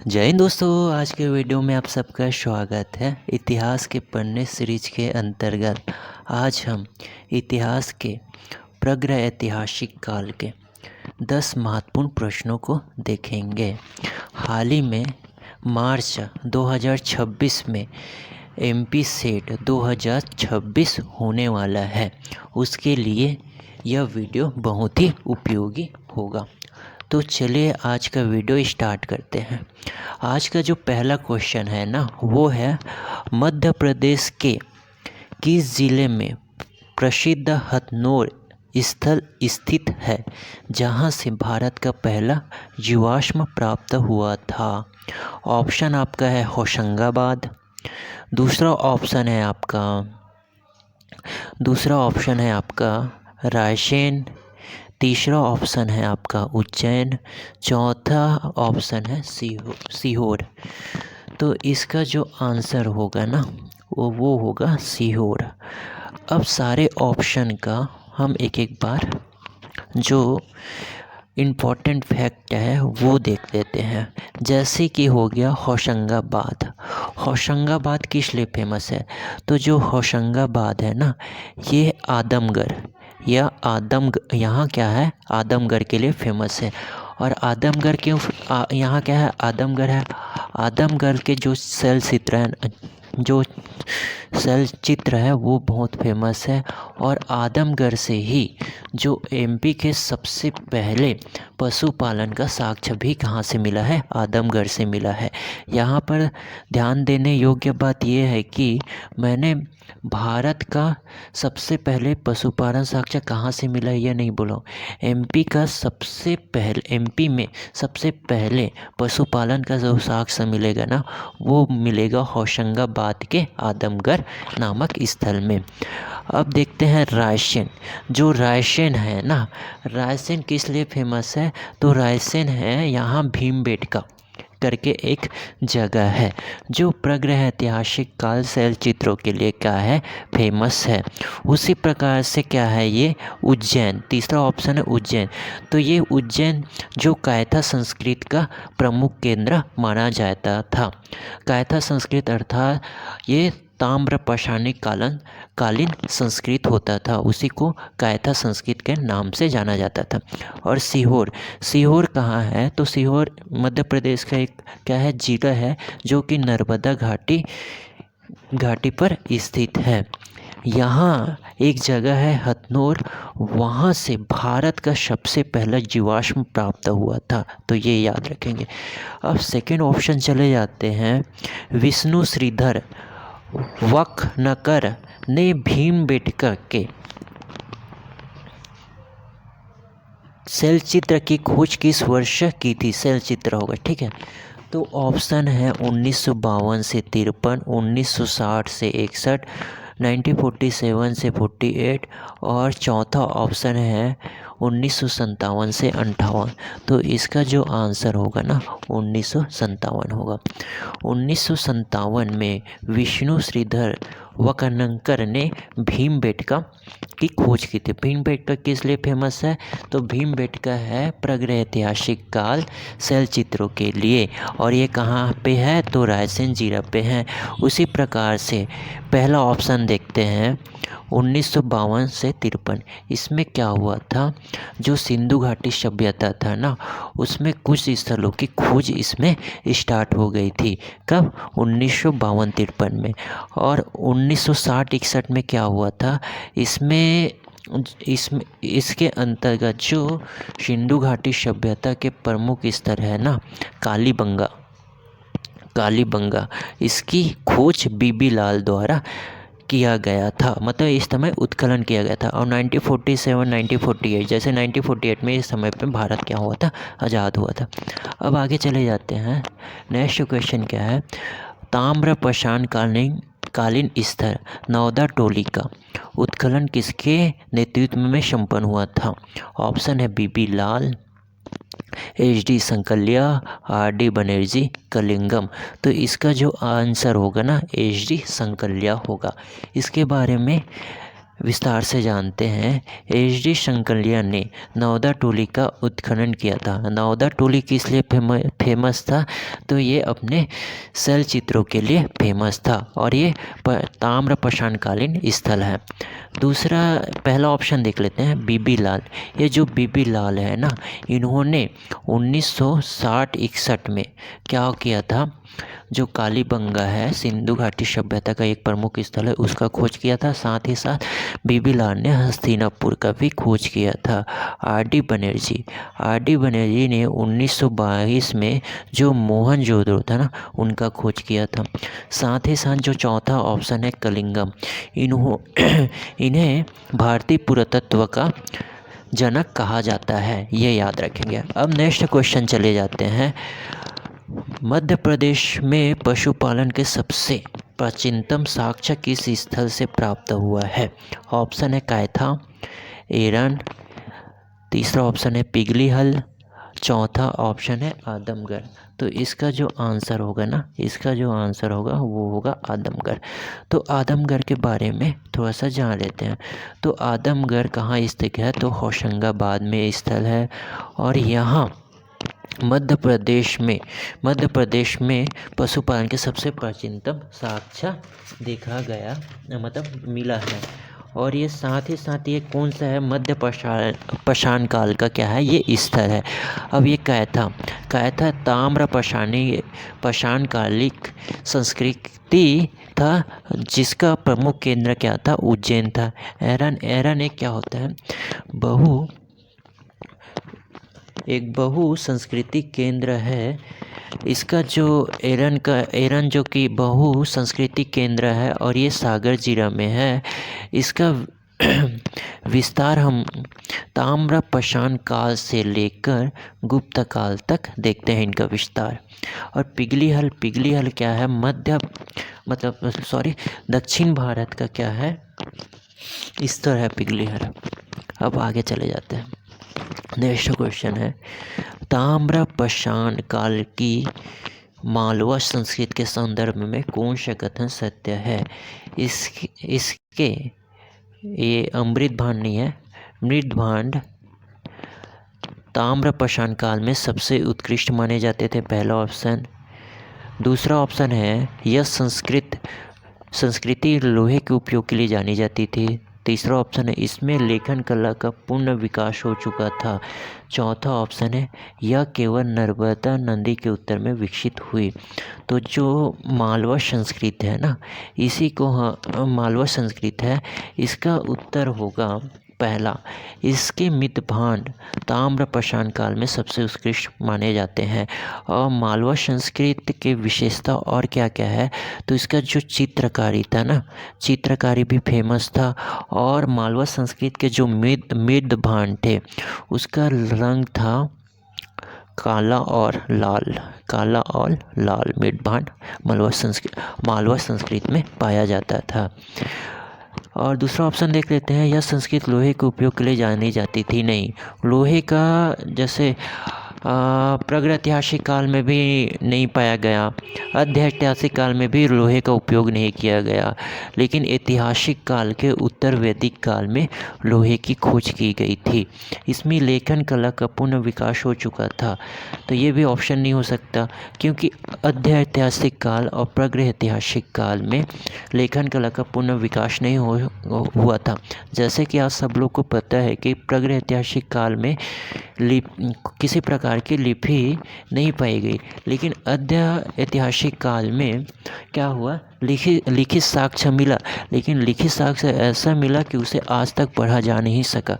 जय हिंद दोस्तों। आज के वीडियो में आप सबका स्वागत है। इतिहास के पढ़ने सीरीज के अंतर्गत आज हम इतिहास के प्रग्रह ऐतिहासिक काल के 10 महत्वपूर्ण प्रश्नों को देखेंगे। हाल ही में मार्च 2026 में एमपी सेट 2026 होने वाला है। उसके लिए यह वीडियो बहुत ही उपयोगी होगा। तो चलिए आज का वीडियो स्टार्ट करते हैं। आज का जो पहला क्वेश्चन है ना, वो है मध्य प्रदेश के किस ज़िले में प्रसिद्ध हथनोर स्थल स्थित है, जहां से भारत का पहला जीवाश्म प्राप्त हुआ था। ऑप्शन आपका है होशंगाबाद, दूसरा ऑप्शन है आपका रायसेन, तीसरा ऑप्शन है आपका उज्जैन, चौथा ऑप्शन है सीहोर। तो इसका जो आंसर होगा ना वो होगा सीहोर। अब सारे ऑप्शन का हम एक एक बार जो इम्पॉर्टेंट फैक्ट है वो देख लेते हैं। जैसे कि हो गया होशंगाबाद। होशंगाबाद किस लिए फेमस है? तो जो होशंगाबाद है ना, ये आदमगढ़ यहाँ क्या है, आदमगढ़ के लिए फेमस है। और आदमगढ़ क्यों यहाँ क्या है, आदमगढ़ है। आदमगढ़ के जो शैल चित्र है वो बहुत फेमस है। और आदमगढ़ से ही जो एमपी के सबसे पहले पशुपालन का साक्ष्य भी कहाँ से मिला है, आदमगढ़ से मिला है। यहाँ पर ध्यान देने योग्य बात यह है कि मैंने भारत का सबसे पहले पशुपालन साक्ष्य कहाँ से मिला यह नहीं बोला। एमपी में सबसे पहले पशुपालन का जो साक्ष्य मिलेगा ना, वो मिलेगा होशंगाबाद के आदमगढ़ नामक स्थल में। अब देखते हैं रायसेन। जो रायसेन है ना, रायसेन किस लिए फेमस है? तो रायसेन है यहाँ भीमबेटका करके एक जगह है जो प्रग्रह ऐतिहासिक काल शैल चित्रों के लिए क्या है, फेमस है। उसी प्रकार से क्या है ये उज्जैन, तीसरा ऑप्शन है उज्जैन। तो ये उज्जैन जो कायथा संस्कृत का प्रमुख केंद्र माना जाता था। कायथा संस्कृत अर्थात ये ताम्र पाषाणिक कालीन संस्कृत होता था, उसी को कायथा संस्कृत के नाम से जाना जाता था। और सीहोर कहाँ है? तो सीहोर मध्य प्रदेश का एक क्या है, जिला है जो कि नर्मदा घाटी पर स्थित है। यहाँ एक जगह है हथनोर, वहाँ से भारत का सबसे पहला जीवाश्म प्राप्त हुआ था, तो ये याद रखेंगे। अब सेकेंड ऑप्शन चले जाते हैं। विष्णु श्रीधर वकनकर ने भीमबेटका के शैल चित्र की खोज किस वर्ष की थी? शैल चित्र होगा, ठीक है। तो ऑप्शन है 1952 से 53, 1960 से 61, 1947 से 48 और चौथा ऑप्शन है 1957 से 58। तो इसका जो आंसर होगा ना 1957 होगा। 1957 में विष्णु श्रीधर वकनकर ने भीमबेटका की खोज की थी। भीमबेटका किस लिए फेमस है? तो भीमबेटका है प्रग्रह ऐतिहासिक काल शैल चित्रों के लिए। और ये कहाँ पे है? तो रायसेन जिला पे है। उसी प्रकार से पहला ऑप्शन देखते हैं 1952 से 53। इसमें क्या हुआ था, जो सिंधु घाटी सभ्यता था ना, उसमें कुछ स्थलों की खोज इसमें स्टार्ट हो गई थी। कब? 1952-53 में। और 1960-61 में क्या हुआ था, इसके अंतर्गत जो सिंधु घाटी सभ्यता के प्रमुख स्थल है ना, कालीबंगा, इसकी खोज बीबी लाल द्वारा किया गया था। मतलब इस समय उत्खनन किया गया था। और 1947 1948, जैसे 1948 में इस समय पे भारत क्या हुआ था, आज़ाद हुआ था। अब आगे चले जाते हैं। नेक्स्ट क्वेश्चन क्या है? ताम्र पाषाण कालीन स्थल नौदा टोली का उत्खनन किसके नेतृत्व में संपन्न हुआ था? ऑप्शन है बीबी लाल, HD संकल्या, RD बनर्जी, कलिंगम। तो इसका जो आंसर होगा ना HD संकल्या होगा। इसके बारे में विस्तार से जानते हैं। HD शंकरलिया ने नवदा टोली का उत्खनन किया था। नवदा टोली किस लिए फेमस था? तो ये अपने शैल चित्रों के लिए फेमस था और ये ताम्रपाषाणकालीन स्थल है। दूसरा पहला ऑप्शन देख लेते हैं, बीबी लाल। ये जो बीबी लाल है ना, इन्होंने 1960-61 में क्या किया था, जो कालीबंगा है सिंधु घाटी सभ्यता का एक प्रमुख स्थल है, उसका खोज किया था। साथ ही साथ बीबी लाल ने हस्तिनापुर का भी खोज किया था। RD बनर्जी ने 1922 में जो मोहनजोदड़ो था ना, उनका खोज किया था। साथ ही साथ जो चौथा ऑप्शन है कलिंगम, इन्हें भारतीय पुरातत्व का जनक कहा जाता है, ये याद रखेंगे। अब नेक्स्ट क्वेश्चन चले जाते हैं। मध्य प्रदेश में पशुपालन के सबसे प्राचीनतम साक्ष्य किस स्थल से प्राप्त हुआ है? ऑप्शन है कायथा, एरन, तीसरा ऑप्शन है पिगलीहल, चौथा ऑप्शन है आदमगढ़। तो इसका जो आंसर होगा ना, वो होगा आदमगढ़। तो आदमगढ़ के बारे में थोड़ा सा जान लेते हैं। तो आदमगढ़ कहाँ स्थित है? तो होशंगाबाद में स्थल है और यहाँ मध्य प्रदेश में पशुपालन के सबसे प्राचीनतम साक्ष्य देखा गया, मतलब मिला है। और ये साथ ही साथ ये कौन सा है? मध्य पाषाण काल का क्या है? ये स्थल है। अब ये कायथा ताम्र पाषाणकालिक संस्कृति था, जिसका प्रमुख केंद्र क्या था? उज्जैन था। एरन एक क्या होता है? एक बहु सांस्कृतिक केंद्र है। इसका जो एरन जो कि बहु सांस्कृतिक केंद्र है और ये सागर जिला में है। इसका विस्तार हम ताम्रपाषाण काल से लेकर गुप्त काल तक देखते हैं इनका विस्तार। और पिगलीहल क्या है? दक्षिण भारत का क्या है? स्थल है पिगलीहल। अब आगे चले जाते हैं। नेक्स्ट क्वेश्चन है, ताम्रपाषाण काल की मालवा संस्कृति के संदर्भ में कौन सा कथन सत्य है? इसके ये अमृत भांड नहीं है, मृत भांड ताम्रपाषाण काल में सबसे उत्कृष्ट माने जाते थे, पहला ऑप्शन। दूसरा ऑप्शन है, यह संस्कृति लोहे के उपयोग के लिए जानी जाती थी। तीसरा ऑप्शन है, इसमें लेखन कला का पूर्ण विकास हो चुका था। चौथा ऑप्शन है, यह केवल नर्मदा नदी के उत्तर में विकसित हुई। तो जो मालवा संस्कृत है ना, इसी को मालवा संस्कृत है, इसका उत्तर होगा पहला। इसके मृत भांड ताम्रपाषाण काल में सबसे उत्कृष्ट माने जाते हैं। और मालवा संस्कृति की विशेषता और क्या क्या है? तो इसका जो चित्रकारी था ना, चित्रकारी भी फेमस था। और मालवा संस्कृति के जो मृत भांड थे, उसका रंग था काला और लाल मृत भांड मालवा संस्कृति में पाया जाता था। और दूसरा ऑप्शन देख लेते हैं, यह संस्कृत लोहे के उपयोग के लिए जानी जाती थी। नहीं, लोहे का जैसे प्रागैतिहासिक काल में भी नहीं पाया गया, ऐतिहासिक काल में भी लोहे का उपयोग नहीं किया गया, लेकिन ऐतिहासिक काल के उत्तर वैदिक काल में लोहे की खोज की गई थी। इसमें लेखन कला का पूर्ण विकास हो चुका था। तो ये भी ऑप्शन नहीं हो सकता, क्योंकि ऐतिहासिक काल और प्रागैतिहासिक काल में लेखन कला का पूर्ण विकास नहीं हुआ था। जैसे कि आप सब लोग को पता है कि प्रागैतिहासिक काल में किसी प्रकार की लिपि नहीं पाई गई, लेकिन ऐतिहासिक काल में क्या हुआ? लिखित साक्ष्य मिला, लेकिन लिखित साक्ष्य ऐसा मिला कि उसे आज तक पढ़ा जा नहीं सका।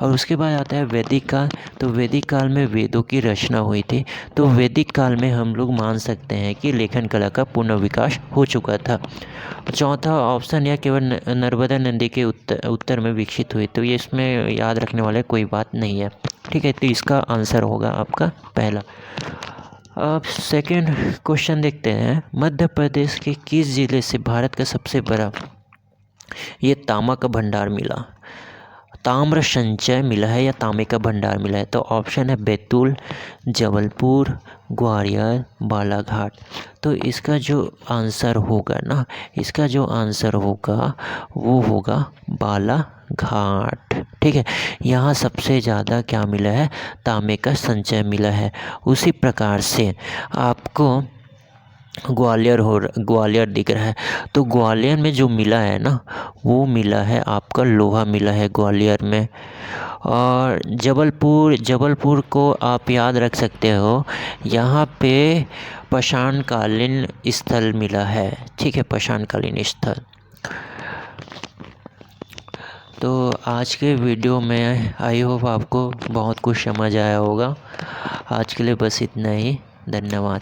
और उसके बाद आता है वैदिक काल। तो वैदिक काल में वेदों की रचना हुई थी। तो वैदिक काल में हम लोग मान सकते हैं कि लेखन कला का पूर्ण विकास हो चुका था। चौथा ऑप्शन या केवल नर्मदा नदी के उत्तर में विकसित हुई। तो ये इसमें याद रखने वाले कोई बात नहीं है, ठीक है। तो इसका आंसर होगा आपका पहला। अब सेकंड क्वेश्चन देखते हैं, मध्य प्रदेश के किस जिले से भारत का सबसे बड़ा ये तांबा का भंडार मिला? ताम्र संचय मिला है या तांबे का भंडार मिला है? तो ऑप्शन है बैतूल, जबलपुर, ग्वालियर, बालाघाट। तो इसका जो आंसर होगा ना, इसका जो आंसर होगा वो होगा बालाघाट। ठीक है, यहाँ सबसे ज़्यादा क्या मिला है? तांबे का संचय मिला है। उसी प्रकार से आपको ग्वालियर दिख रहा है, तो ग्वालियर में जो मिला है ना, वो मिला है आपका लोहा मिला है ग्वालियर में। और जबलपुर को आप याद रख सकते हो, यहाँ पे पाषाणकालीन स्थल मिला है। ठीक है, पाषाणकालीन स्थल। तो आज के वीडियो में आई होप आपको बहुत कुछ समझ आया होगा। आज के लिए बस इतना ही, धन्यवाद।